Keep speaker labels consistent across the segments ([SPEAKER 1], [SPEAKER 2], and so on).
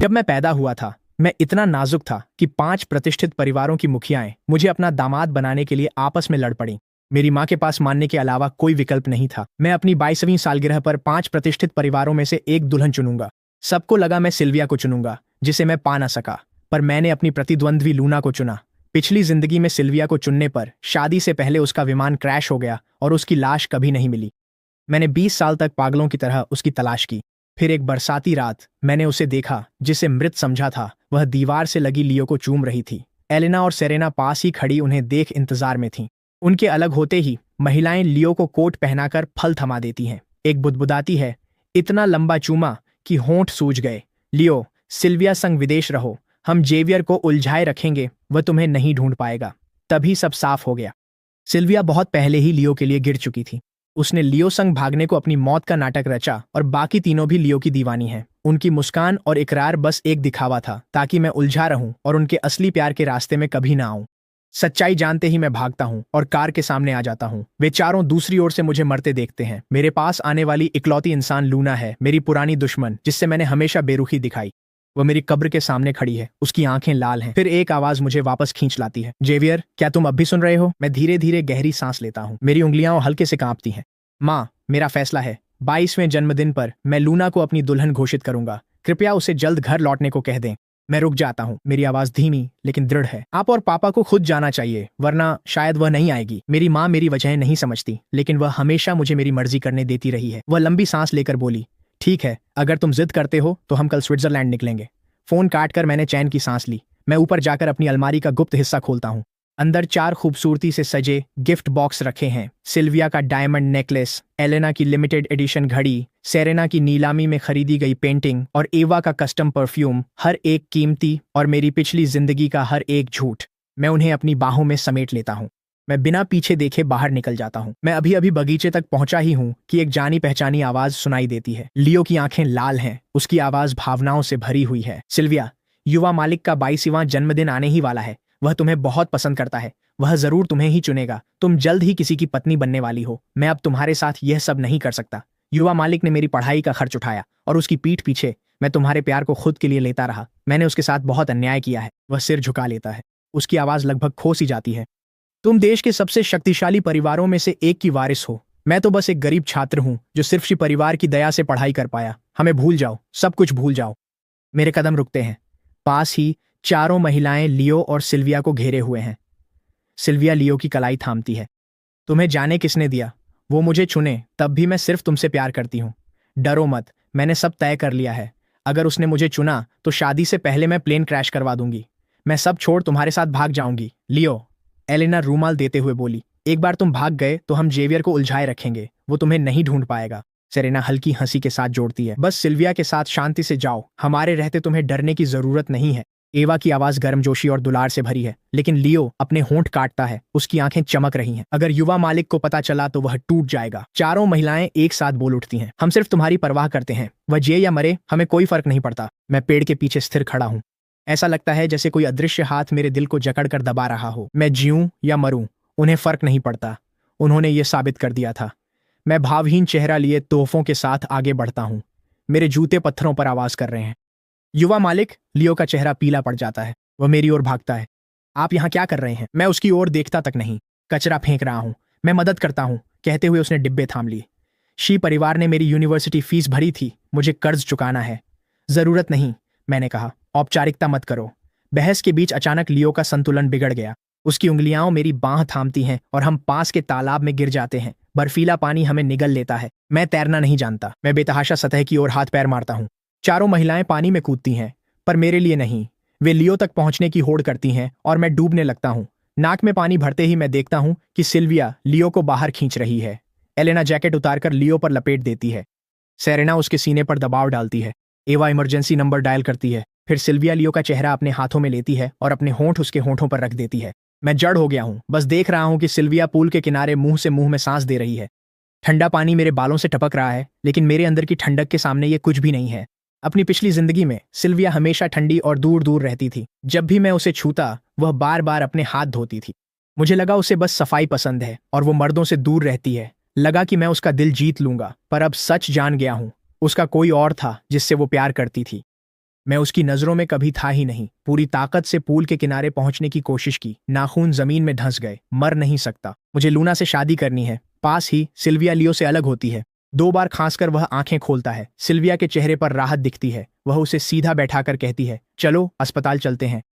[SPEAKER 1] जब मैं पैदा हुआ था, मैं इतना नाजुक था कि 5 प्रतिष्ठित परिवारों की मुखियाएं मुझे अपना दामाद बनाने के लिए आपस में लड़ पड़ी। मेरी माँ के पास मानने के अलावा कोई विकल्प नहीं था। मैं अपनी 22वीं सालगिरह पर 5 प्रतिष्ठित परिवारों में से एक दुल्हन चुनूंगा। सबको लगा मैं सिल्विया को चुनूंगा, जिसे मैं पा ना सका, पर मैंने अपनी प्रतिद्वंद्वी लूना को चुना। पिछली जिंदगी में सिल्विया को चुनने पर शादी से पहले उसका विमान क्रैश हो गया और उसकी लाश कभी नहीं मिली। मैंने 20 साल तक पागलों की तरह उसकी तलाश की। फिर एक बरसाती रात मैंने उसे देखा, जिसे मृत समझा था। वह दीवार से लगी लियो को चूम रही थी। एलेना और सेरेना पास ही खड़ी उन्हें देख इंतजार में थीं। उनके अलग होते ही महिलाएं लियो को कोट पहनाकर फल थमा देती हैं। एक बुदबुदाती है, इतना लंबा चूमा कि होंठ सूज गए। लियो, सिल्विया संग विदेश रहो, हम जेवियर को उलझाए रखेंगे, वह तुम्हें नहीं ढूंढ पाएगा। तभी सब साफ हो गया। सिल्विया बहुत पहले ही लियो के लिए गिर चुकी थी। उसने लियो संग भागने को अपनी मौत का नाटक रचा और बाकी तीनों भी लियो की दीवानी हैं। उनकी मुस्कान और इकरार बस एक दिखावा था, ताकि मैं उलझा रहूं और उनके असली प्यार के रास्ते में कभी ना आऊं। सच्चाई जानते ही मैं भागता हूं और कार के सामने आ जाता हूं। वे चारों दूसरी ओर से मुझे मरते देखते हैं। मेरे पास आने वाली इकलौती इंसान लूना है, मेरी पुरानी दुश्मन, जिससे मैंने हमेशा बेरुखी दिखाई। वह मेरी कब्र के सामने खड़ी है, उसकी आंखें लाल हैं। फिर एक आवाज मुझे वापस खींच लाती है, जेवियर, क्या तुम अब भी सुन रहे हो? मैं धीरे धीरे गहरी सांस लेता हूँ। मेरी उंगलियां हल्के से कांपती हैं। माँ, मेरा फैसला है। 22वें जन्मदिन पर मैं लूना को अपनी दुल्हन घोषित करूंगा। कृपया उसे जल्द घर लौटने को कह दें। मैं रुक जाता हूँ। मेरी आवाज धीमी लेकिन दृढ़ है। आप और पापा को खुद जाना चाहिए, वरना शायद वह नहीं आएगी। मेरी माँ मेरी वजह नहीं समझती, लेकिन वह हमेशा मुझे मेरी मर्जी करने देती रही है। वह लंबी सांस लेकर बोली, ठीक है, अगर तुम जिद करते हो तो हम कल स्विट्जरलैंड निकलेंगे। फोन काटकर मैंने चैन की सांस ली। मैं ऊपर जाकर अपनी अलमारी का गुप्त हिस्सा खोलता हूँ। अंदर 4 खूबसूरती से सजे गिफ्ट बॉक्स रखे हैं। सिल्विया का डायमंड नेकलेस, एलेना की लिमिटेड एडिशन घड़ी, सेरेना की नीलामी में खरीदी गई पेंटिंग और एवा का कस्टम परफ्यूम। हर एक कीमती और मेरी पिछली जिंदगी का हर एक झूठ। मैं उन्हें अपनी बाहों में समेट लेता हूँ। मैं बिना पीछे देखे बाहर निकल जाता हूँ। मैं अभी अभी बगीचे तक पहुंचा ही हूँ कि एक जानी पहचानी आवाज सुनाई देती है। लियो की आंखें लाल हैं, उसकी आवाज भावनाओं से भरी हुई है। सिल्विया, युवा मालिक का 22वां जन्मदिन आने ही वाला है। वह तुम्हें बहुत पसंद करता है। वह जरूर तुम्हें ही चुनेगा। तुम जल्द ही किसी की पत्नी बनने वाली हो। मैं अब तुम्हारे साथ यह सब नहीं कर सकता। युवा मालिक ने मेरी पढ़ाई का खर्च उठाया और उसकी पीठ पीछे मैं तुम्हारे प्यार को खुद के लिए लेता रहा। मैंने उसके साथ बहुत अन्याय किया है। वह सिर झुका लेता है। उसकी आवाज लगभग खो सी जाती है। तुम देश के सबसे शक्तिशाली परिवारों में से एक की वारिस हो। मैं तो बस एक गरीब छात्र हूं, जो सिर्फ सी परिवार की दया से पढ़ाई कर पाया। हमें भूल जाओ, सब कुछ भूल जाओ। मेरे कदम रुकते हैं। पास ही चारों महिलाएं लियो और सिल्विया को घेरे हुए हैं। सिल्विया लियो की कलाई थामती है। तुम्हें जाने किसने दिया? वो मुझे चुने, तब भी मैं सिर्फ तुमसे प्यार करती हूँ। डरो मत, मैंने सब तय कर लिया है। अगर उसने मुझे चुना तो शादी से पहले मैं प्लेन क्रैश करवा दूंगी। मैं सब छोड़ तुम्हारे साथ भाग जाऊंगी। लियो, एलेना रूमाल देते हुए बोली, एक बार तुम भाग गए तो हम जेवियर को उलझाए रखेंगे। वो तुम्हें नहीं ढूंढ पाएगा। सेरेना हल्की हंसी के साथ जोड़ती है, बस सिल्विया के साथ शांति से जाओ। हमारे रहते तुम्हें डरने की जरूरत नहीं है। एवा की आवाज गर्मजोशी और दुलार से भरी है, लेकिन लियो अपने होंठ काटता है। उसकी आंखें चमक रही हैं। अगर युवा मालिक को पता चला तो वह टूट जाएगा। चारों महिलाएं एक साथ बोल उठती हैं, हम सिर्फ तुम्हारी परवाह करते हैं। वह जिए या मरे, हमें कोई फर्क नहीं पड़ता। मैं पेड़ के पीछे स्थिर खड़ा हूं। ऐसा लगता है जैसे कोई अदृश्य हाथ मेरे दिल को जकड़कर दबा रहा हो। मैं जीऊं या मरूं, उन्हें फर्क नहीं पड़ता। उन्होंने ये साबित कर दिया था। मैं भावहीन चेहरा लिए तोहफों के साथ आगे बढ़ता हूं। मेरे जूते पत्थरों पर आवाज कर रहे हैं। युवा मालिक, लियो का चेहरा पीला पड़ जाता है। वह मेरी ओर भागता है। आप यहाँ क्या कर रहे हैं? मैं उसकी ओर देखता तक नहीं। कचरा फेंक रहा हूँ। मैं मदद करता हूँ, कहते हुए उसने डिब्बे थाम लिए। शी परिवार ने मेरी यूनिवर्सिटी फीस भरी थी। मुझे कर्ज चुकाना है। जरूरत नहीं, मैंने कहा। औपचारिकता मत करो। बहस के बीच अचानक लियो का संतुलन बिगड़ गया। उसकी उंगलियां मेरी बांह थामती हैं और हम पास के तालाब में गिर जाते हैं। बर्फीला पानी हमें निगल लेता है। मैं तैरना नहीं जानता। मैं बेतहाशा सतह की ओर हाथ पैर मारता हूँ। चारों महिलाएं पानी में कूदती हैं, पर मेरे लिए नहीं। वे लियो तक पहुंचने की होड़ करती हैं और मैं डूबने लगता हूं। नाक में पानी भरते ही मैं देखता हूं कि सिल्विया लियो को बाहर खींच रही है। एलेना जैकेट उतारकर लियो पर लपेट देती है। सेरेना उसके सीने पर दबाव डालती है। एवा इमरजेंसी नंबर डायल करती है। फिर सिल्विया लियो का चेहरा अपने हाथों में लेती है और अपने होंठ उसके होंठों पर रख देती है। मैं जड़ हो गया हूं, बस देख रहा हूं कि सिल्विया पूल के किनारे मुंह से मुंह में सांस दे रही है। ठंडा पानी मेरे बालों से टपक रहा है, लेकिन मेरे अंदर की ठंडक के सामने ये कुछ भी नहीं है। अपनी पिछली जिंदगी में सिल्विया हमेशा ठंडी और दूर दूर रहती थी। जब भी मैं उसे छूता, वह बार बार अपने हाथ धोती थी। मुझे लगा उसे बस सफाई पसंद है और वो मर्दों से दूर रहती है। लगा कि मैं उसका दिल जीत लूंगा, पर अब सच जान गया हूं, उसका कोई और था जिससे वो प्यार करती थी। मैं उसकी नजरों में कभी था ही नहीं। पूरी ताकत से पूल के किनारे पहुंचने की कोशिश की, नाखून जमीन में धंस गए। मर नहीं सकता। मुझे लूना से शादी करनी है। पास ही सिल्विया लियो से अलग होती है। 2 बार खांसकर वह आंखें खोलता है। सिल्विया के चेहरे पर राहत दिखती है। वह उसे सीधा बैठाकर कहती है, चलो अस्पताल चलते हैं।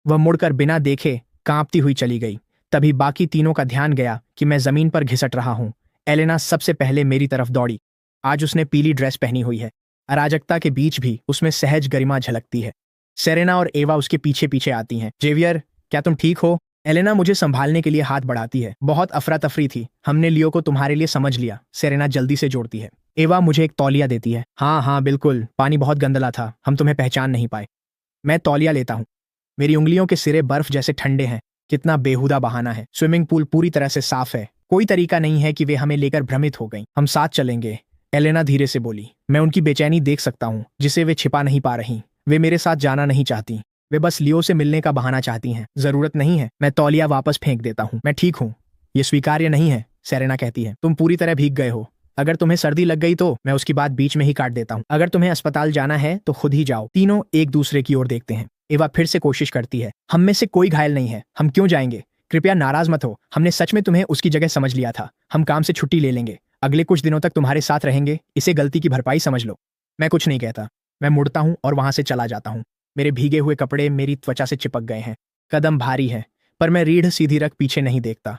[SPEAKER 1] वह मुड़कर बिना देखे कांपती हुई चली गई। तभी बाकी तीनों का ध्यान गया कि मैं जमीन पर घिसट रहा हूं। एलेना सबसे पहले मेरी तरफ दौड़ी। आज उसने पीली ड्रेस पहनी हुई है। अराजकता के बीच भी उसमें सहज गरिमा झलकती है। सेरेना और एवा उसके पीछे पीछे आती हैं। जेवियर, क्या तुम ठीक हो? एलेना मुझे संभालने के लिए हाथ बढ़ाती है। बहुत अफरा तफरी थी। हमने लियो को तुम्हारे लिए समझ लिया। सेरेना जल्दी से जोड़ती है। एवा मुझे एक तौलिया देती है। हाँ हाँ बिल्कुल, पानी बहुत गंदला था, हम तुम्हें पहचान नहीं पाए। मैं तौलिया लेता हूँ। मेरी उंगलियों के सिरे बर्फ जैसे ठंडे हैं। कितना बेहुदा बहाना है। स्विमिंग पूल पूरी तरह से साफ है। कोई तरीका नहीं है कि वे हमें लेकर भ्रमित हो गईं। हम साथ चलेंगे, एलेना धीरे से बोली। मैं उनकी बेचैनी देख सकता हूँ, जिसे वे छिपा नहीं पा रही। वे मेरे साथ जाना नहीं चाहती। वे बस लियो से मिलने का बहाना चाहती हैं। जरूरत नहीं है। मैं तौलिया वापस फेंक देता हूँ। मैं ठीक हूँ। ये स्वीकार्य नहीं है, सेरेना कहती है। तुम पूरी तरह भीग गए हो। अगर तुम्हें सर्दी लग गई तो मैं उसकी बात बीच में ही काट देता हूँ। अगर तुम्हें अस्पताल जाना है तो खुद ही जाओ। तीनों एक दूसरे की ओर देखते हैं। एवा फिर से कोशिश करती है। हम में से कोई घायल नहीं है, हम क्यों जाएंगे? कृपया नाराज मत हो। हमने सच में तुम्हें उसकी जगह समझ लिया था। हम काम से छुट्टी ले लेंगे। अगले कुछ दिनों तक तुम्हारे साथ रहेंगे। इसे गलती की भरपाई समझ लो। मैं कुछ नहीं कहता। मैं मुड़ता हूँ और वहां से चला जाता हूँ। मेरे भीगे हुए कपड़े मेरी त्वचा से चिपक गए हैं। कदम भारी है, पर मैं रीढ़ सीधी रख पीछे नहीं देखता।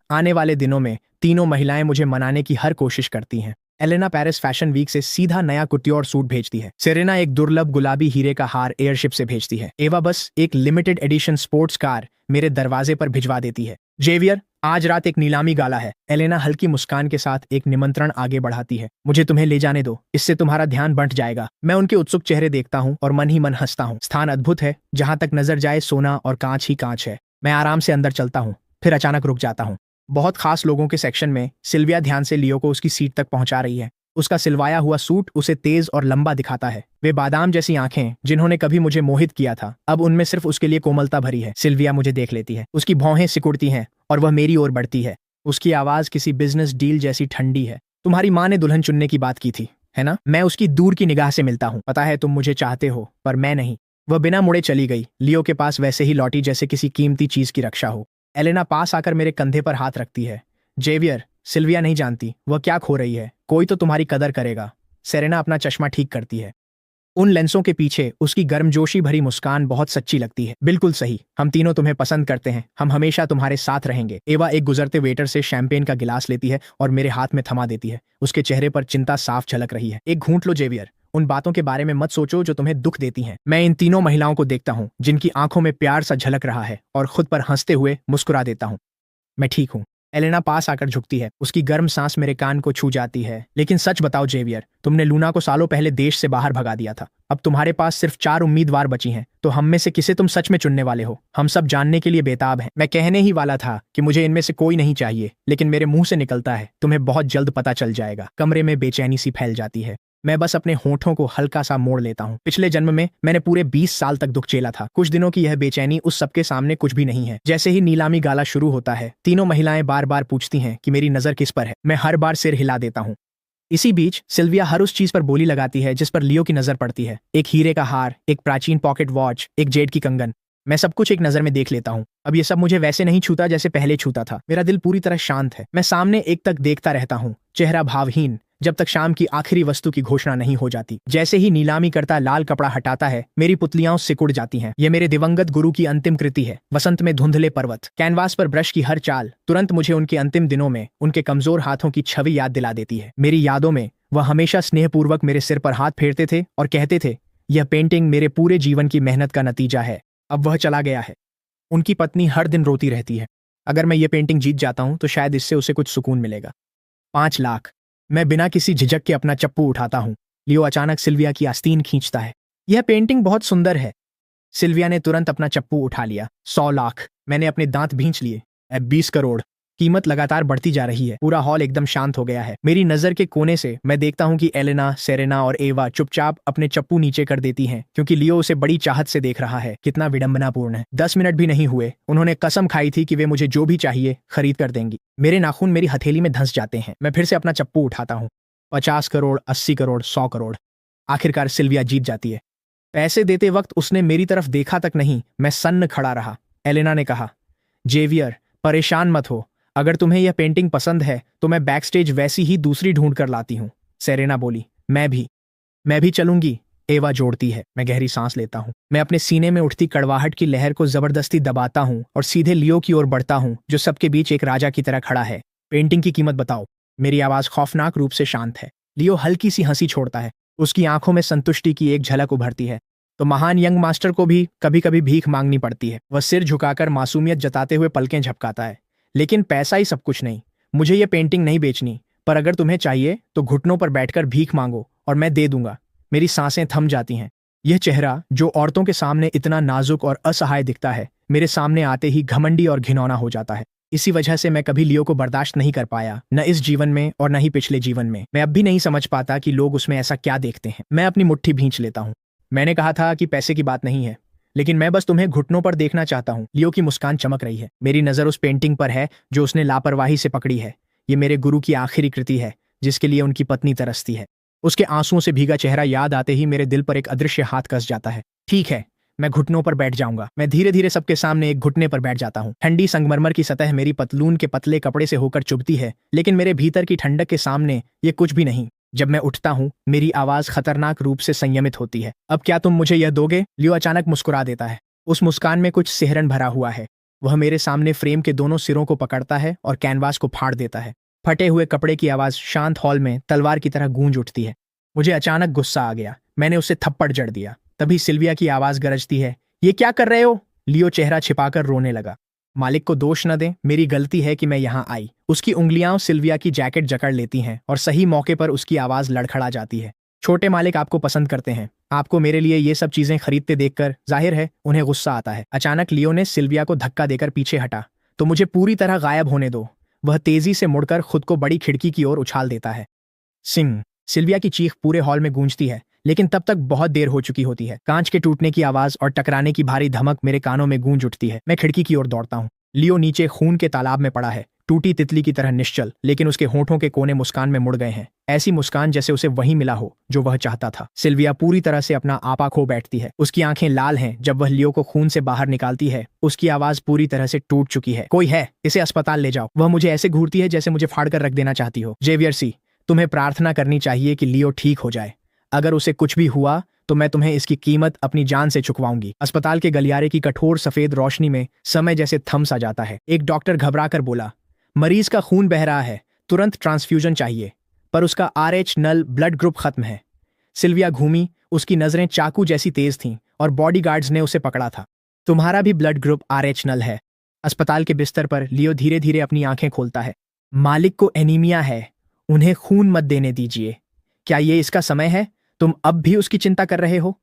[SPEAKER 1] आने वाले दिनों में तीनों महिलाएं मुझे मनाने की हर कोशिश करती हैं। एलेना पेरिस फैशन वीक से सीधा नया कुर्तियोर सूट भेजती है। सेरेना एक दुर्लभ गुलाबी हीरे का हार एयरशिप से भेजती है। एवा बस एक लिमिटेड एडिशन स्पोर्ट्स कार मेरे दरवाजे पर भिजवा देती है। जेवियर, आज रात एक नीलामी गाला है। एलेना हल्की मुस्कान के साथ एक निमंत्रण आगे बढ़ाती है। मुझे तुम्हें ले जाने दो, इससे तुम्हारा ध्यान बंट जाएगा। मैं उनके उत्सुक चेहरे देखता हूँ और मन ही मन हंसता हूँ। स्थान अद्भुत है। जहां तक नजर जाए सोना और कांच ही कांच है। मैं आराम से अंदर चलता हूँ, फिर अचानक रुक जाता हूँ। बहुत खास लोगों के सेक्शन में सिल्विया ध्यान से लियो को उसकी सीट तक पहुंचा रही है। उसका सिलवाया हुआ सूट उसे तेज और लंबा दिखाता है। वे बादाम जैसी आंखें, जिन्होंने कभी मुझे मोहित किया था, अब उनमें सिर्फ उसके लिए कोमलता भरी है। सिल्विया मुझे देख लेती है। उसकी भौहें सिकुड़ती हैं और वह मेरी ओर बढ़ती है। उसकी आवाज किसी बिजनेस डील जैसी ठंडी है। तुम्हारी माँ ने दुल्हन चुनने की बात की थी, है ना? मैं उसकी दूर की निगाह से मिलता हूँ। पता है तुम मुझे चाहते हो, पर मैं नहीं। वह बिना मुड़े चली गई। लियो के पास वैसे ही लौटी जैसे किसी कीमती चीज की रक्षा हो। एलेना पास आकर मेरे कंधे पर हाथ रखती है। जेवियर, सिल्विया नहीं जानती वह क्या खो रही है। कोई तो तुम्हारी कदर करेगा। सेरेना अपना चश्मा ठीक करती है। उन लेंसों के पीछे उसकी गर्मजोशी भरी मुस्कान बहुत सच्ची लगती है। बिल्कुल सही, हम तीनों तुम्हें पसंद करते हैं। हम हमेशा तुम्हारे साथ रहेंगे। एवा एक गुजरते वेटर से शैंपेन का गिलास लेती है और मेरे हाथ में थमा देती है। उसके चेहरे पर चिंता साफ झलक रही है। एक घूंट लो जेवियर। उन बातों के बारे में मत सोचो जो तुम्हें दुख देती हैं। मैं इन तीनों महिलाओं को देखता हूँ, जिनकी आंखों में प्यार सा झलक रहा है, और खुद पर हंसते हुए मुस्कुरा देता हूँ। मैं ठीक हूँ। एलेना पास आकर झुकती है। उसकी गर्म सांस मेरे कान को छू जाती है। लेकिन सच बताओ जेवियर, तुमने लूना को सालों पहले देश से बाहर भगा दिया था। अब तुम्हारे पास सिर्फ 4 उम्मीदवार बची हैं। तो हम में से किसे तुम सच में चुनने वाले हो? हम सब जानने के लिए बेताब हैं। मैं कहने ही वाला था कि मुझे इनमें से कोई नहीं चाहिए, लेकिन मेरे मुंह से निकलता है, तुम्हें बहुत जल्द पता चल जाएगा। कमरे में बेचैनी सी फैल जाती है। मैं बस अपने होठों को हल्का सा मोड़ लेता हूँ। पिछले जन्म में मैंने पूरे 20 साल तक दुख झेला था। कुछ दिनों की यह बेचैनी उस सबके सामने कुछ भी नहीं है। जैसे ही नीलामी गाला शुरू होता है, तीनों महिलाएं बार बार पूछती हैं कि मेरी नजर किस पर है। मैं हर बार सिर हिला देता हूँ। इसी बीच सिल्विया हर उस चीज पर बोली लगाती है जिस पर लियो की नजर पड़ती है। एक हीरे का हार, एक प्राचीन पॉकेट वॉच, एक जेड की कंगन। मैं सब कुछ एक नजर में देख लेता हूँ। अब ये सब मुझे वैसे नहीं छूता जैसे पहले छूता था। मेरा दिल पूरी तरह शांत है। मैं सामने एक तक देखता रहता हूँ, चेहरा भावहीन, जब तक शाम की आखिरी वस्तु की घोषणा नहीं हो जाती। जैसे ही नीलामी करता लाल कपड़ा हटाता है, मेरी पुतलियां सिकुड़ जाती हैं। ये मेरे दिवंगत गुरु की अंतिम कृति है। वसंत में धुंधले पर्वत, कैनवास पर ब्रश की हर चाल तुरंत मुझे उनके अंतिम दिनों में उनके कमजोर हाथों की छवि याद दिला देती है। मेरी यादों में वह हमेशा स्नेहपूर्वक मेरे सिर पर हाथ फेरते थे और कहते थे, यह पेंटिंग मेरे पूरे जीवन की मेहनत का नतीजा है। अब वह चला गया है। उनकी पत्नी हर दिन रोती रहती है। अगर मैं ये पेंटिंग जीत जाता हूं तो शायद इससे उसे कुछ सुकून मिलेगा। 5 लाख। मैं बिना किसी झिझक के अपना चप्पू उठाता हूं। लियो अचानक सिल्विया की आस्तीन खींचता है। यह पेंटिंग बहुत सुंदर है। सिल्विया ने तुरंत अपना चप्पू उठा लिया। 100 लाख। मैंने अपने दांत भींच लिए। अब 20 करोड़। कीमत लगातार बढ़ती जा रही है। पूरा हॉल एकदम शांत हो गया है। मेरी नजर के कोने से मैं देखता हूं कि एलेना, सेरेना और एवा चुपचाप अपने चप्पू नीचे कर देती हैं, क्योंकि लियो उसे बड़ी चाहत से देख रहा है। कितना विडंबनापूर्ण है। 10 मिनट भी नहीं हुए, उन्होंने कसम खाई थी कि वे मुझे जो भी चाहिए खरीद कर देंगी। मेरे नाखून मेरी हथेली में धंस जाते हैं। मैं फिर से अपना चप्पू उठाता हूँ। 50 करोड़, 80 करोड़, 100 करोड़। आखिरकार सिल्विया जीत जाती है। पैसे देते वक्त उसने मेरी तरफ देखा तक नहीं, मैं सन्न खड़ा रहा। एलेना ने कहा, जेवियर परेशान मत हो, अगर तुम्हें यह पेंटिंग पसंद है तो मैं बैकस्टेज वैसी ही दूसरी ढूंढ कर लाती हूँ। सेरेना बोली, मैं भी चलूंगी। एवा जोड़ती है। मैं गहरी सांस लेता हूँ। मैं अपने सीने में उठती कड़वाहट की लहर को जबरदस्ती दबाता हूँ और सीधे लियो की ओर बढ़ता हूँ, जो सबके बीच एक राजा की तरह खड़ा है। पेंटिंग की कीमत बताओ। मेरी आवाज खौफनाक रूप से शांत है। लियो हल्की सी हंसी छोड़ता है। उसकी आंखों में संतुष्टि की एक झलक उभरती है। तो महान यंग मास्टर को भी कभी कभी भीख मांगनी पड़ती है। वह सिर झुकाकर मासूमियत जताते हुए पलकें झपकाता है। लेकिन पैसा ही सब कुछ नहीं। मुझे ये पेंटिंग नहीं बेचनी, पर अगर तुम्हें चाहिए तो घुटनों पर बैठकर भीख मांगो और मैं दे दूंगा। मेरी सांसें थम जाती हैं। यह चेहरा, जो औरतों के सामने इतना नाजुक और असहाय दिखता है, मेरे सामने आते ही घमंडी और घिनौना हो जाता है। इसी वजह से मैं कभी लियो को बर्दाश्त नहीं कर पाया, न इस जीवन में और न ही पिछले जीवन में। मैं अब भी नहीं समझ पाता कि लोग उसमें ऐसा क्या देखते हैं। मैं अपनी मुट्ठी भींच लेता हूँ। मैंने कहा था कि पैसे की बात नहीं है, लेकिन मैं बस तुम्हें घुटनों पर देखना चाहता हूँ। लियो की मुस्कान चमक रही है। मेरी नजर उस पेंटिंग पर है जो उसने लापरवाही से पकड़ी है। ये मेरे गुरु की आखिरी कृति है, जिसके लिए उनकी पत्नी तरसती है। उसके आंसुओं से भीगा चेहरा याद आते ही मेरे दिल पर एक अदृश्य हाथ कस जाता है। ठीक है, मैं घुटनों पर बैठ जाऊंगा। मैं धीरे धीरे सबके सामने एक घुटने पर बैठ जाता हूँ। ठंडी संगमरमर की सतह मेरी पतलून के पतले कपड़े से होकर चुभती है, लेकिन मेरे भीतर की ठंडक के सामने ये कुछ भी नहीं। जब मैं उठता हूँ, मेरी आवाज खतरनाक रूप से संयमित होती है। अब क्या तुम मुझे यह दोगे? लियो अचानक मुस्कुरा देता है। उस मुस्कान में कुछ सिहरन भरा हुआ है। वह मेरे सामने फ्रेम के दोनों सिरों को पकड़ता है और कैनवास को फाड़ देता है। फटे हुए कपड़े की आवाज शांत हॉल में तलवार की तरह गूंज उठती है। मुझे अचानक गुस्सा आ गया। मैंने उसे थप्पड़ जड़ दिया। तभी सिल्विया की आवाज गरजती है, ये क्या कर रहे हो? लियो चेहरा छिपाकर रोने लगा। मालिक को दोष न दें, मेरी गलती है कि मैं यहाँ आई। उसकी उंगलियां सिल्विया की जैकेट जकड़ लेती हैं और सही मौके पर उसकी आवाज लड़खड़ा जाती है। छोटे मालिक आपको पसंद करते हैं। आपको मेरे लिए ये सब चीजें खरीदते देखकर जाहिर है उन्हें गुस्सा आता है। अचानक लियो ने सिल्विया को धक्का देकर पीछे हटा। तो मुझे पूरी तरह गायब होने दो। वह तेजी से मुड़कर खुद को बड़ी खिड़की की ओर उछाल देता है। सिंह! सिल्विया की चीख पूरे हॉल में गूंजती है, लेकिन तब तक बहुत देर हो चुकी होती है। कांच के टूटने की आवाज और टकराने की भारी धमक मेरे कानों में गूंज उठती है। मैं खिड़की की ओर दौड़ता हूँ। लियो नीचे खून के तालाब में पड़ा है, टूटी तितली की तरह निश्चल, लेकिन उसके होठों के कोने मुस्कान में मुड़ गए हैं। ऐसी मुस्कान जैसे उसे वही मिला हो जो वह चाहता था। सिल्विया पूरी तरह से अपना आपा खो बैठती है। उसकी आंखें लाल हैं। जब वह लियो को खून से बाहर निकालती है, उसकी आवाज पूरी तरह से टूट चुकी है। कोई है, इसे अस्पताल ले जाओ। वह मुझे ऐसे घूरती है जैसे मुझे फाड़ कर रख देना चाहती हो। जेवियर सी, तुम्हें प्रार्थना करनी चाहिए कि लियो ठीक हो जाए। अगर उसे कुछ भी हुआ तो मैं तुम्हें इसकी कीमत अपनी जान से चुकवाऊंगी। अस्पताल के गलियारे की कठोर सफेद रोशनी में समय जैसे थम सा जाता है। एक डॉक्टर घबराकर बोला, मरीज का खून बह रहा है, तुरंत ट्रांसफ्यूजन चाहिए, पर उसका RH नल ब्लड ग्रुप खत्म है। सिल्विया घूमी। उसकी नजरें चाकू जैसी तेज थीं और बॉडीगार्ड्स ने उसे पकड़ा था। तुम्हारा भी ब्लड ग्रुप RH नल है। अस्पताल के बिस्तर पर लियो धीरे धीरे अपनी आंखें खोलता है। मालिक को एनीमिया है, उन्हें खून मत देने दीजिए। क्या ये इसका समय है? तुम अब भी उसकी चिंता कर रहे हो?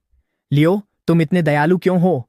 [SPEAKER 1] लियो, तुम इतने दयालु क्यों हो?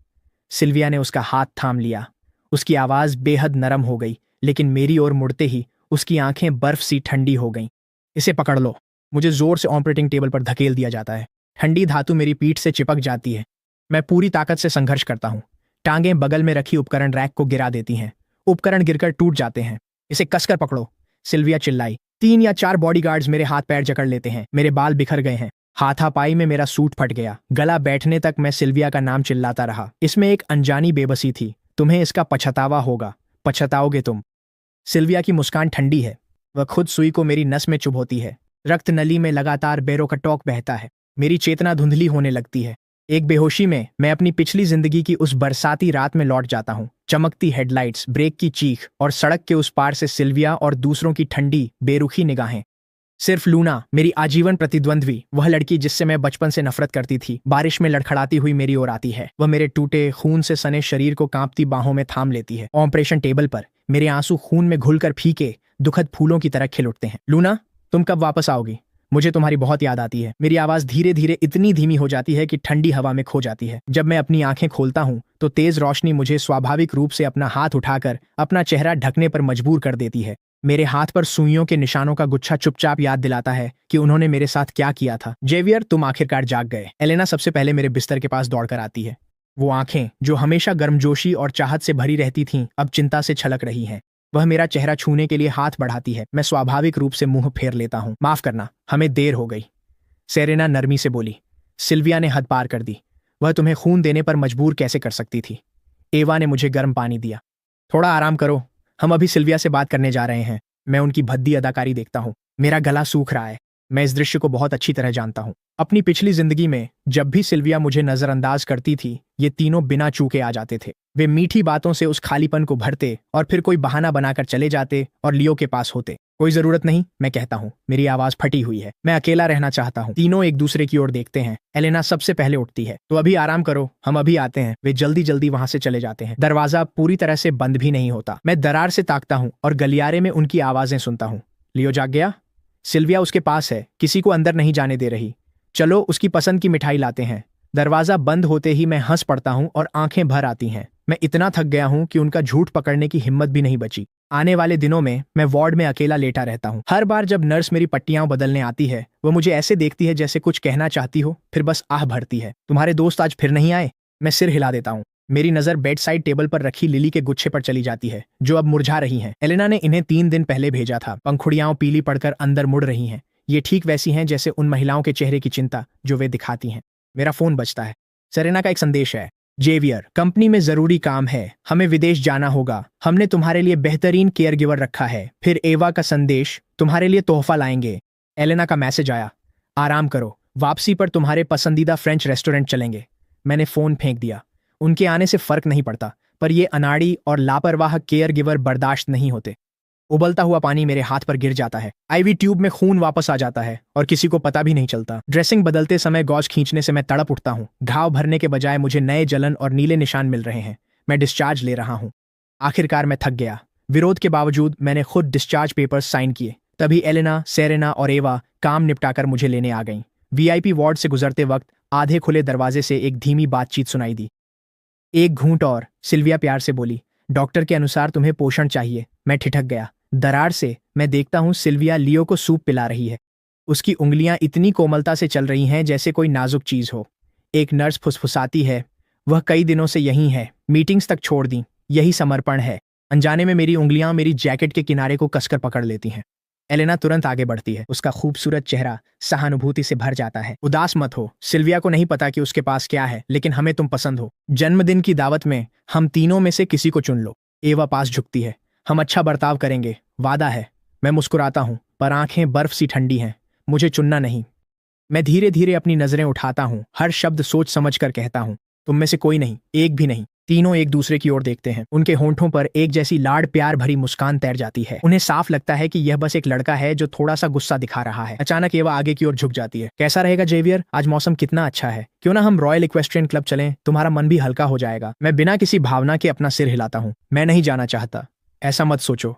[SPEAKER 1] सिल्विया ने उसका हाथ थाम लिया। उसकी आवाज बेहद नरम हो गई, लेकिन मेरी ओर मुड़ते ही उसकी आंखें बर्फ सी ठंडी हो गईं। इसे पकड़ लो। मुझे जोर से ऑपरेटिंग टेबल पर धकेल दिया जाता है। ठंडी धातु मेरी पीठ से चिपक जाती है। मैं पूरी ताकत से संघर्ष करता हूँ। टांगें बगल में रखी उपकरण रैक को गिरा देती हैं। उपकरण गिरकर टूट जाते हैं। इसे कसकर पकड़ो, सिल्विया चिल्लाई। 3 या 4 बॉडीगार्ड्स मेरे हाथ पैर जकड़ लेते हैं। मेरे बाल बिखर गए हैं। हाथापाई में मेरा सूट फट गया। गला बैठने तक मैं सिल्विया का नाम चिल्लाता रहा। इसमें एक अनजानी बेबसी थी। तुम्हें इसका पछतावा होगा, पछताओगे तुम। सिल्विया की मुस्कान ठंडी है। वह खुद सुई को मेरी नस में चुभोती है। रक्त नली में लगातार बेरोकटोक बहता है। मेरी चेतना धुंधली होने लगती है। एक बेहोशी में मैं अपनी पिछली जिंदगी की उस बरसाती रात में लौट जाता हूँ। चमकती हेडलाइट्स, ब्रेक की चीख और सड़क के उस पार से सिल्विया और दूसरों की ठंडी बेरुखी निगाहें। सिर्फ लूना, मेरी आजीवन प्रतिद्वंद्वी, वह लड़की जिससे मैं बचपन से नफरत करती थी, बारिश में लड़खड़ाती हुई मेरी ओर आती है। वह मेरे टूटे खून से सने शरीर को कांपती बाहों में थाम लेती है। ऑपरेशन टेबल पर मेरे आंसू खून में घुलकर फीके दुखद फूलों की तरह खिल उठते हैं। लूना, तुम कब वापस आओगी? मुझे तुम्हारी बहुत याद आती है। मेरी आवाज धीरे धीरे इतनी धीमी हो जाती है कि ठंडी हवा में खो जाती है। जब मैं अपनी आंखें खोलता हूँ तो तेज रोशनी मुझे स्वाभाविक रूप से अपना हाथ उठाकर अपना चेहरा ढकने पर मजबूर कर देती है। मेरे हाथ पर सुइयों के निशानों का गुच्छा चुपचाप याद दिलाता है कि उन्होंने मेरे साथ क्या किया था। जेवियर, तुम आखिरकार जाग गए। एलेना सबसे पहले मेरे बिस्तर के पास दौड़कर आती है। वो आंखें जो हमेशा गर्मजोशी और चाहत से भरी रहती थीं, अब चिंता से छलक रही हैं। वह मेरा चेहरा छूने के लिए हाथ बढ़ाती है। मैं स्वाभाविक रूप से मुंह फेर लेता हूँ। माफ करना, हमें देर हो गई, सेरेना नरमी से बोली। सिल्विया ने हद पार कर दी। वह तुम्हें खून देने पर मजबूर कैसे कर सकती थी? एवा ने मुझे गर्म पानी दिया। थोड़ा आराम करो, हम अभी सिल्विया से बात करने जा रहे हैं। मैं उनकी भद्दी अदाकारी देखता हूँ। मेरा गला सूख रहा है। मैं इस दृश्य को बहुत अच्छी तरह जानता हूँ। अपनी पिछली जिंदगी में जब भी सिल्विया मुझे नजरअंदाज करती थी, ये तीनों बिना चूके आ जाते थे। वे मीठी बातों से उस खालीपन को भरते और फिर कोई बहाना बनाकर चले जाते और लियो के पास होते। कोई जरूरत नहीं, मैं कहता हूँ। मेरी आवाज फटी हुई है। मैं अकेला रहना चाहता हूँ। तीनों एक दूसरे की ओर देखते हैं। एलेना सबसे पहले उठती है। तो अभी आराम करो, हम अभी आते हैं। वे जल्दी जल्दी वहां से चले जाते हैं। दरवाजा पूरी तरह से बंद भी नहीं होता। मैं दरार से ताकता हूँ और गलियारे में उनकी आवाजें सुनता हूँ। लियो जाग गया? सिल्विया उसके पास है, किसी को अंदर नहीं जाने दे रही। चलो उसकी पसंद की मिठाई लाते हैं। दरवाजा बंद होते ही मैं हंस पड़ता हूँ और आंखें भर आती हैं। मैं इतना थक गया हूँ कि उनका झूठ पकड़ने की हिम्मत भी नहीं बची। आने वाले दिनों में मैं वार्ड में अकेला लेटा रहता हूँ। हर बार जब नर्स मेरी पट्टियां बदलने आती है, वो मुझे ऐसे देखती है जैसे कुछ कहना चाहती हो, फिर बस आह भरती है। तुम्हारे दोस्त आज फिर नहीं आए? मैं सिर हिला देता हूँ। मेरी नजर बेड साइड टेबल पर रखी लिली के गुच्छे पर चली जाती है, जो अब मुरझा रही हैं। एलेना ने इन्हें 3 दिन पहले भेजा था। पंखुड़ियां पीली पड़कर अंदर मुड़ रही हैं। ये ठीक वैसी हैं जैसे उन महिलाओं के चेहरे की चिंता जो वे दिखाती हैं। मेरा फोन बजता है। सेरेना का एक संदेश है। जेवियर, कंपनी में जरूरी काम है, हमें विदेश जाना होगा। हमने तुम्हारे लिए बेहतरीन केयर गिवर रखा है। फिर एवा का संदेश, तुम्हारे लिए तोहफा लाएंगे। एलेना का मैसेज आया, आराम करो, वापसी पर तुम्हारे पसंदीदा फ्रेंच रेस्टोरेंट चलेंगे। मैंने फोन फेंक दिया। उनके आने से फर्क नहीं पड़ता, पर ये अनाड़ी और लापरवाह केयर गिवर बर्दाश्त नहीं होते। उबलता हुआ पानी मेरे हाथ पर गिर जाता है। आईवी ट्यूब में खून वापस आ जाता है और किसी को पता भी नहीं चलता। ड्रेसिंग बदलते समय गॉज खींचने से मैं तड़प उठता हूँ। घाव भरने के बजाय मुझे नए जलन और नीले निशान मिल रहे हैं। मैं डिस्चार्ज ले रहा हूँ। आखिरकार मैं थक गया। विरोध के बावजूद मैंने खुद डिस्चार्ज पेपर्स साइन किए। तभी एलेना, सेरेना और एवा काम निपटाकर मुझे लेने आ गईं। वीआईपी वार्ड से गुजरते वक्त आधे खुले दरवाजे से एक धीमी बातचीत सुनाई दी। एक घूंट और, सिल्विया प्यार से बोली। डॉक्टर के अनुसार तुम्हें पोषण चाहिए। मैं ठिठक गया। दरार से मैं देखता हूँ सिल्विया लियो को सूप पिला रही है। उसकी उंगलियां इतनी कोमलता से चल रही हैं जैसे कोई नाजुक चीज हो। एक नर्स फुसफुसाती है, वह कई दिनों से यहीं है, मीटिंग्स तक छोड़ दी, यही समर्पण है। अनजाने में मेरी उंगलियां मेरी जैकेट के किनारे को कसकर पकड़ लेती हैं। एलेना तुरंत आगे बढ़ती है। उसका खूबसूरत चेहरा सहानुभूति से भर जाता है। उदास मत हो, सिल्विया को नहीं पता कि उसके पास क्या है, लेकिन हमें तुम पसंद हो। जन्मदिन की दावत में हम तीनों में से किसी को चुन लो। एवा पास झुकती है। हम अच्छा बर्ताव करेंगे, वादा है। मैं मुस्कुराता हूं, पर आंखें बर्फ सी ठंडी हैं। मुझे चुनना नहीं। मैं धीरे धीरे अपनी नजरें उठाता हूं, हर शब्द सोच समझ कर कहता हूं। तुम में से कोई नहीं, एक भी नहीं। तीनों एक दूसरे की ओर देखते हैं। उनके होंठों पर एक जैसी लाड प्यार भरी मुस्कान तैर जाती है। उन्हें साफ लगता है कि यह बस एक लड़का है जो थोड़ा सा गुस्सा दिखा रहा है। अचानक एवा आगे की ओर झुक जाती है। कैसा रहेगा जेवियर? आज मौसम कितना अच्छा है, क्यों ना हम रॉयल इक्वेस्ट्रियन क्लब चलें? तुम्हारा मन भी हल्का हो जाएगा। मैं बिना किसी भावना के अपना सिर हिलाता हूँ। मैं नहीं जाना चाहता। ऐसा मत सोचो,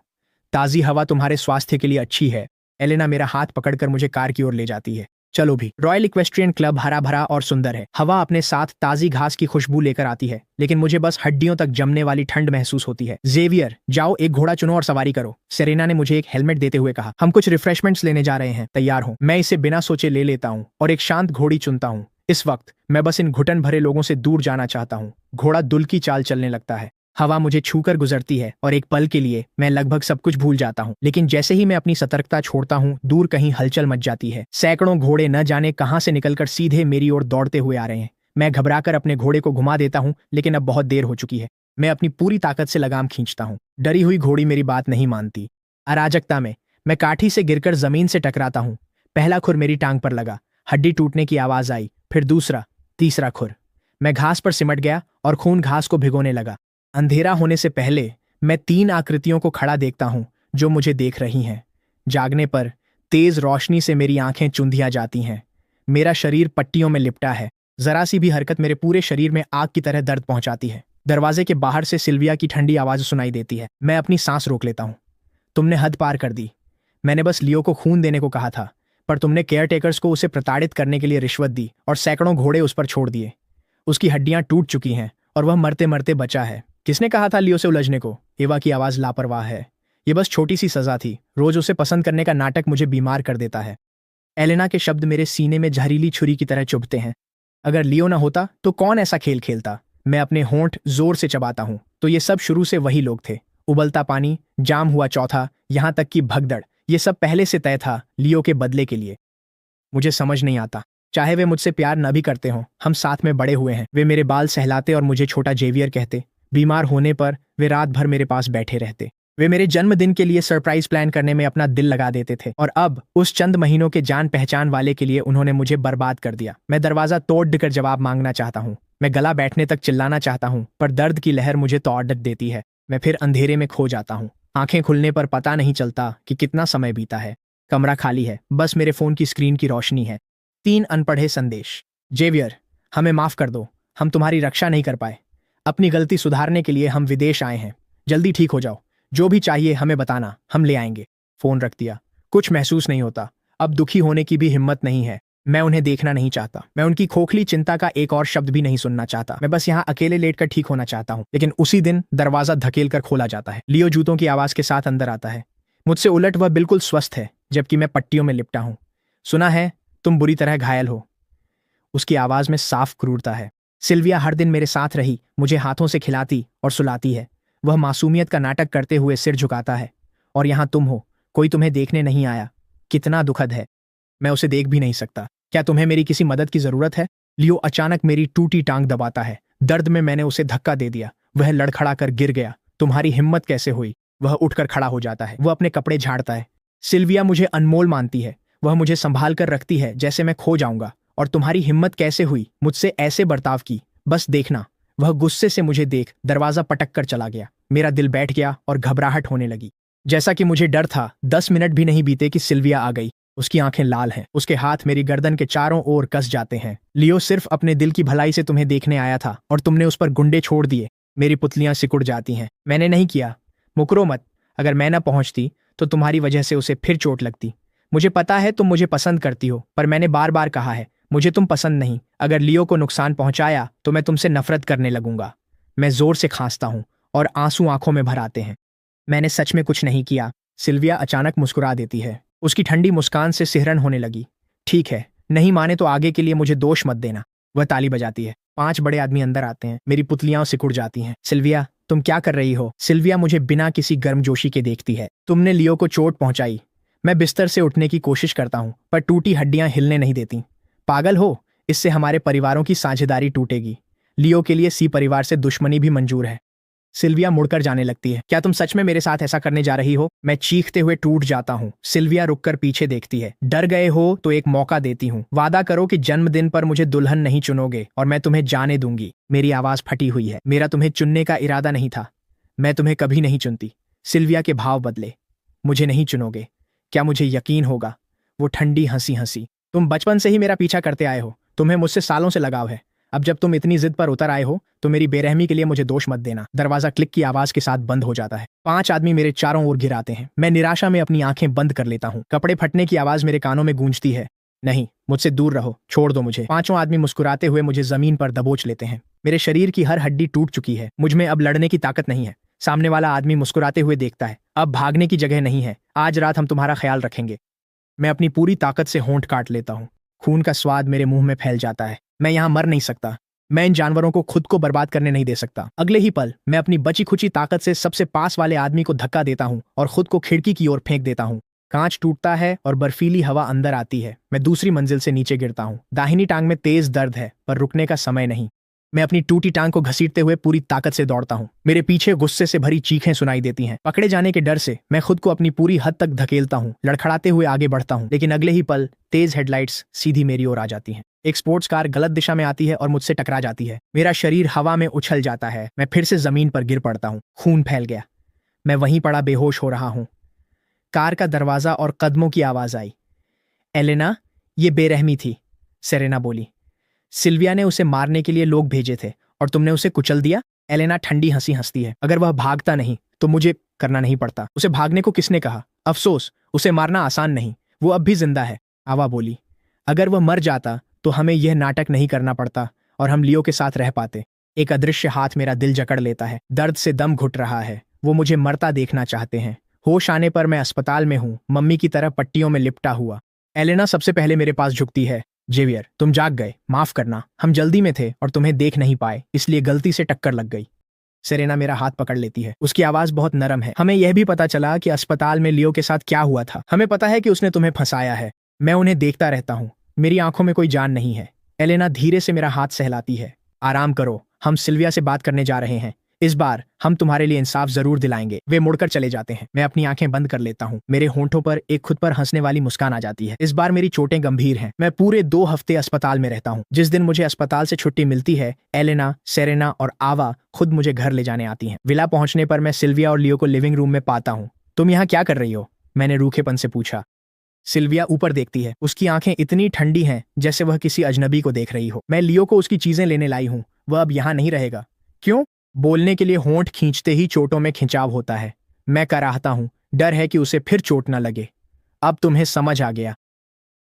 [SPEAKER 1] ताजी हवा तुम्हारे स्वास्थ्य के लिए अच्छी है। एलेना मेरा हाथ पकड़कर मुझे कार की ओर ले जाती है। चलो भी। रॉयल इक्वेस्ट्रियन क्लब हरा भरा और सुंदर है। हवा अपने साथ ताजी घास की खुशबू लेकर आती है, लेकिन मुझे बस हड्डियों तक जमने वाली ठंड महसूस होती है। जेवियर, जाओ एक घोड़ा चुनो और सवारी करो। सेरेना ने मुझे एक हेलमेट देते हुए कहा। हम कुछ रिफ्रेशमेंट्स लेने जा रहे हैं, तैयार हो? मैं इसे बिना सोचे ले लेता हूँ और एक शांत घोड़ी चुनता हूँ। इस वक्त मैं बस इन घुटन भरे लोगों से दूर जाना चाहता हूँ। घोड़ा दुल की चाल चलने लगता है। हवा मुझे छूकर गुजरती है और एक पल के लिए मैं लगभग सब कुछ भूल जाता हूँ। लेकिन जैसे ही मैं अपनी सतर्कता छोड़ता हूँ, दूर कहीं हलचल मच जाती है। सैकड़ों घोड़े न जाने कहां से निकलकर सीधे मेरी ओर दौड़ते हुए आ रहे हैं। मैं घबराकर अपने घोड़े को घुमा देता हूँ, लेकिन अब बहुत देर हो चुकी है। मैं अपनी पूरी ताकत से लगाम खींचता हूँ। डरी हुई घोड़ी मेरी बात नहीं मानती। अराजकता में मैं काठी से गिरकर जमीन से टकराता हूँ। पहला खुर मेरी टांग पर लगा, हड्डी टूटने की आवाज आई। फिर दूसरा, तीसरा खुर। मैं घास पर सिमट गया और खून घास को भिगोने लगा। अंधेरा होने से पहले मैं 3 आकृतियों को खड़ा देखता हूं जो मुझे देख रही हैं। जागने पर तेज रोशनी से मेरी आंखें चुंधिया जाती हैं। मेरा शरीर पट्टियों में लिपटा है। जरा सी भी हरकत मेरे पूरे शरीर में आग की तरह दर्द पहुंचाती है। दरवाजे के बाहर से सिल्विया की ठंडी आवाज सुनाई देती है। मैं अपनी सांस रोक लेता हूं। तुमने हद पार कर दी। मैंने बस लियो को खून देने को कहा था, पर तुमने केयरटेकर्स को उसे प्रताड़ित करने के लिए रिश्वत दी और सैकड़ों घोड़े उस पर छोड़ दिए। उसकी हड्डियां टूट चुकी हैं और वह मरते मरते बचा है। किसने कहा था लियो से उलझने को? एवा की आवाज लापरवाह है। ये बस छोटी सी सजा थी। रोज उसे पसंद करने का नाटक मुझे बीमार कर देता है। एलेना के शब्द मेरे सीने में जहरीली छुरी की तरह चुभते हैं। अगर लियो ना होता तो कौन ऐसा खेल खेलता? मैं अपने होंठ जोर से चबाता हूं। तो ये सब शुरू से वही लोग थे। उबलता पानी, जाम हुआ चौथा, यहां तक कि भगदड़, ये सब पहले से तय था लियो के बदले के लिए। मुझे समझ नहीं आता चाहे वे मुझसे प्यार न भी करते हों, हम साथ में बड़े हुए हैं। वे मेरे बाल सहलाते और मुझे छोटा जेवियर कहते। बीमार होने पर वे रात भर मेरे पास बैठे रहते। वे मेरे जन्मदिन के लिए सरप्राइज प्लान करने में अपना दिल लगा देते थे, और अब उस चंद महीनों के जान पहचान वाले के लिए उन्होंने मुझे बर्बाद कर दिया। मैं दरवाजा तोड़ कर जवाब मांगना चाहता हूँ, मैं गला बैठने तक चिल्लाना चाहता हूँ, पर दर्द की लहर मुझे तोड़ देती है। मैं फिर अंधेरे में खो जाता हूँ। आंखें खुलने पर पता नहीं चलता कि कितना समय बीता है। कमरा खाली है, बस मेरे फोन की स्क्रीन की रोशनी है। 3 अनपढ़े संदेश। जेवियर, हमें माफ कर दो, हम तुम्हारी रक्षा नहीं कर पाए। अपनी गलती सुधारने के लिए हम विदेश आए हैं। जल्दी ठीक हो जाओ, जो भी चाहिए हमें बताना, हम ले आएंगे। फोन रख दिया। कुछ महसूस नहीं होता। अब दुखी होने की भी हिम्मत नहीं है। मैं उन्हें देखना नहीं चाहता। मैं उनकी खोखली चिंता का एक और शब्द भी नहीं सुनना चाहता। मैं बस यहाँ अकेले लेटकर ठीक होना चाहता हूँ। लेकिन उसी दिन दरवाजा धकेल कर खोला जाता है। लियो जूतों की आवाज के साथ अंदर आता है। मुझसे उलट वह बिल्कुल स्वस्थ है, जबकि मैं पट्टियों में लिपटा हूँ। सुना है तुम बुरी तरह घायल हो। उसकी आवाज में साफ क्रूरता है। सिल्विया हर दिन मेरे साथ रही, मुझे हाथों से खिलाती और सुलाती है। वह मासूमियत का नाटक करते हुए सिर झुकाता है। और यहाँ तुम हो, कोई तुम्हें देखने नहीं आया। कितना दुखद है। मैं उसे देख भी नहीं सकता। क्या तुम्हें मेरी किसी मदद की जरूरत है? लियो अचानक मेरी टूटी टांग दबाता है। दर्द में मैंने उसे धक्का दे दिया। वह लड़खड़ा कर गिर गया। तुम्हारी हिम्मत कैसे हुई? वह उठकर खड़ा हो जाता है। वह अपने कपड़े झाड़ता है। सिल्विया मुझे अनमोल मानती है। वह मुझे संभाल कर रखती है जैसे मैं खो जाऊंगा। और तुम्हारी हिम्मत कैसे हुई मुझसे ऐसे बर्ताव की? बस देखना। वह गुस्से से मुझे देख दरवाजा पटक कर चला गया। मेरा दिल बैठ गया और घबराहट होने लगी। जैसा कि मुझे डर था, 10 मिनट भी नहीं बीते कि सिल्विया आ गई। उसकी आंखें लाल हैं। उसके हाथ मेरी गर्दन के चारों ओर कस जाते हैं। लियो सिर्फ अपने दिल की भलाई से तुम्हें देखने आया था, और तुमने उस पर गुंडे छोड़ दिए। मेरी पुतलियां सिकुड़ जाती हैं। मैंने नहीं किया। मुकरो मत। अगर मैं न पहुंचती तो तुम्हारी वजह से उसे फिर चोट लगती। मुझे पता है तुम मुझे पसंद करती हो, पर मैंने बार बार कहा है मुझे तुम पसंद नहीं। अगर लियो को नुकसान पहुंचाया तो मैं तुमसे नफरत करने लगूंगा। मैं जोर से खांसता हूं और आंसू आंखों में भर आते हैं। मैंने सच में कुछ नहीं किया। सिल्विया अचानक मुस्कुरा देती है। उसकी ठंडी मुस्कान से सिहरन होने लगी। ठीक है, नहीं माने तो आगे के लिए मुझे दोष मत देना। वह ताली बजाती है। 5 बड़े आदमी अंदर आते हैं। मेरी पुतलियां सिकुड़ जाती हैं। सिल्विया, तुम क्या कर रही हो? सिल्विया मुझे बिना किसी गर्मजोशी के देखती है। तुमने लियो को चोट पहुंचाई। मैं बिस्तर से उठने की कोशिश करता हूं, पर टूटी हड्डियां हिलने नहीं देती। पागल हो? इससे हमारे परिवारों की साझेदारी टूटेगी। लियो के लिए सी परिवार से दुश्मनी भी मंजूर है। सिल्विया मुड़कर जाने लगती है। क्या तुम सच में मेरे साथ ऐसा करने जा रही हो? मैं चीखते हुए टूट जाता हूँ। सिल्विया रुककर पीछे देखती है। डर गए हो तो एक मौका देती हूँ। वादा करो कि जन्मदिन पर मुझे दुल्हन नहीं चुनोगे और मैं तुम्हें जाने दूंगी। मेरी आवाज फटी हुई है। मेरा तुम्हें चुनने का इरादा नहीं था। मैं तुम्हें कभी नहीं चुनती। सिल्विया के भाव बदले। मुझे नहीं चुनोगे? क्या मुझे यकीन होगा? वो ठंडी हंसी हंसी। तुम बचपन से ही मेरा पीछा करते आए हो। तुम्हें मुझसे सालों से लगाव है। अब जब तुम इतनी जिद पर उतर आए हो तो मेरी बेरहमी के लिए मुझे दोष मत देना। दरवाजा क्लिक की आवाज के साथ बंद हो जाता है। 5 आदमी मेरे चारों ओर घिराते हैं। मैं निराशा में अपनी आंखें बंद कर लेता हूँ। कपड़े फटने की आवाज मेरे कानों में गूंजती है। नहीं, मुझसे दूर रहो, छोड़ दो मुझे। 5 आदमी मुस्कुराते हुए मुझे जमीन पर दबोच लेते हैं। मेरे शरीर की हर हड्डी टूट चुकी है। मुझ में अब लड़ने की ताकत नहीं है। सामने वाला आदमी मुस्कुराते हुए देखता है। अब भागने की जगह नहीं है। आज रात हम तुम्हारा ख्याल रखेंगे। मैं अपनी पूरी ताकत से होंठ काट लेता हूँ। खून का स्वाद मेरे मुंह में फैल जाता है। मैं यहाँ मर नहीं सकता। मैं इन जानवरों को खुद को बर्बाद करने नहीं दे सकता। अगले ही पल मैं अपनी बची खुची ताकत से सबसे पास वाले आदमी को धक्का देता हूँ और खुद को खिड़की की ओर फेंक देता हूँ। कांच टूटता है और बर्फीली हवा अंदर आती है। मैं दूसरी मंजिल से नीचे गिरता हूँ। दाहिनी टांग में तेज दर्द है, पर रुकने का समय नहीं। मैं अपनी टूटी टांग को घसीटते हुए पूरी ताकत से दौड़ता हूँ। मेरे पीछे गुस्से से भरी चीखें सुनाई देती हैं। पकड़े जाने के डर से मैं खुद को अपनी पूरी हद तक धकेलता हूँ। लड़खड़ाते हुए आगे बढ़ता हूँ, लेकिन अगले ही पल तेज हेडलाइट्स सीधी मेरी ओर आ जाती हैं। एक स्पोर्ट्स कार गलत दिशा में आती है और मुझसे टकरा जाती है। मेरा शरीर हवा में उछल जाता है। मैं फिर से जमीन पर गिर पड़ता हूँ। खून फैल गया। मैं वहीं पड़ा बेहोश हो रहा हूँ। कार का दरवाजा और कदमों की आवाज आई। एलेना, ये बेरहमी थी, सेरेना बोली। सिल्विया ने उसे मारने के लिए लोग भेजे थे और तुमने उसे कुचल दिया। एलेना ठंडी हंसी हंसती है। अगर वह भागता नहीं तो मुझे करना नहीं पड़ता। उसे भागने को किसने कहा? अफसोस, उसे मारना आसान नहीं। वो अब भी जिंदा है, आवा बोली। अगर वह मर जाता तो हमें यह नाटक नहीं करना पड़ता और हम लियो के साथ रह पाते। एक अदृश्य हाथ मेरा दिल जकड़ लेता है। दर्द से दम घुट रहा है। वो मुझे मरता देखना चाहते हैं। होश आने पर मैं अस्पताल में हूँ, मम्मी की तरह पट्टियों में लिपटा हुआ। एलेना सबसे पहले मेरे पास झुकती है। जेवियर, तुम जाग गए, माफ करना, हम जल्दी में थे और तुम्हें देख नहीं पाए, इसलिए गलती से टक्कर लग गई। सेरेना मेरा हाथ पकड़ लेती है। उसकी आवाज बहुत नरम है। हमें यह भी पता चला कि अस्पताल में लियो के साथ क्या हुआ था। हमें पता है कि उसने तुम्हें फंसाया है। मैं उन्हें देखता रहता हूँ। मेरी आंखों में कोई जान नहीं है। एलेना धीरे से मेरा हाथ सहलाती है। आराम करो, हम सिल्विया से बात करने जा रहे हैं। इस बार हम तुम्हारे लिए इंसाफ जरूर दिलाएंगे। वे मुड़कर चले जाते हैं। मैं अपनी आंखें बंद कर लेता हूँ। मेरे होंठों पर एक खुद पर हंसने वाली मुस्कान आ जाती है। इस बार मेरी चोटें गंभीर हैं। मैं पूरे 2 हफ्ते अस्पताल में रहता हूँ। जिस दिन मुझे अस्पताल से छुट्टी मिलती है, एलेना, सेरेना और आवा खुद मुझे घर ले जाने आती हैं। विला पहुंचने पर मैं सिल्विया और लियो को लिविंग रूम में पाता हूँ। तुम यहाँ क्या कर रही हो? मैंने रूखेपन से पूछा। सिल्विया ऊपर देखती है। उसकी आंखें इतनी ठंडी हैं जैसे वह किसी अजनबी को देख रही हो। मैं लियो को उसकी चीजें लेने लाई हूँ। वह अब यहाँ नहीं रहेगा। क्यों? बोलने के लिए होंठ खींचते ही चोटों में खिंचाव होता है। मैं कराहता हूं, डर है कि उसे फिर चोट न लगे। अब तुम्हें समझ आ गया।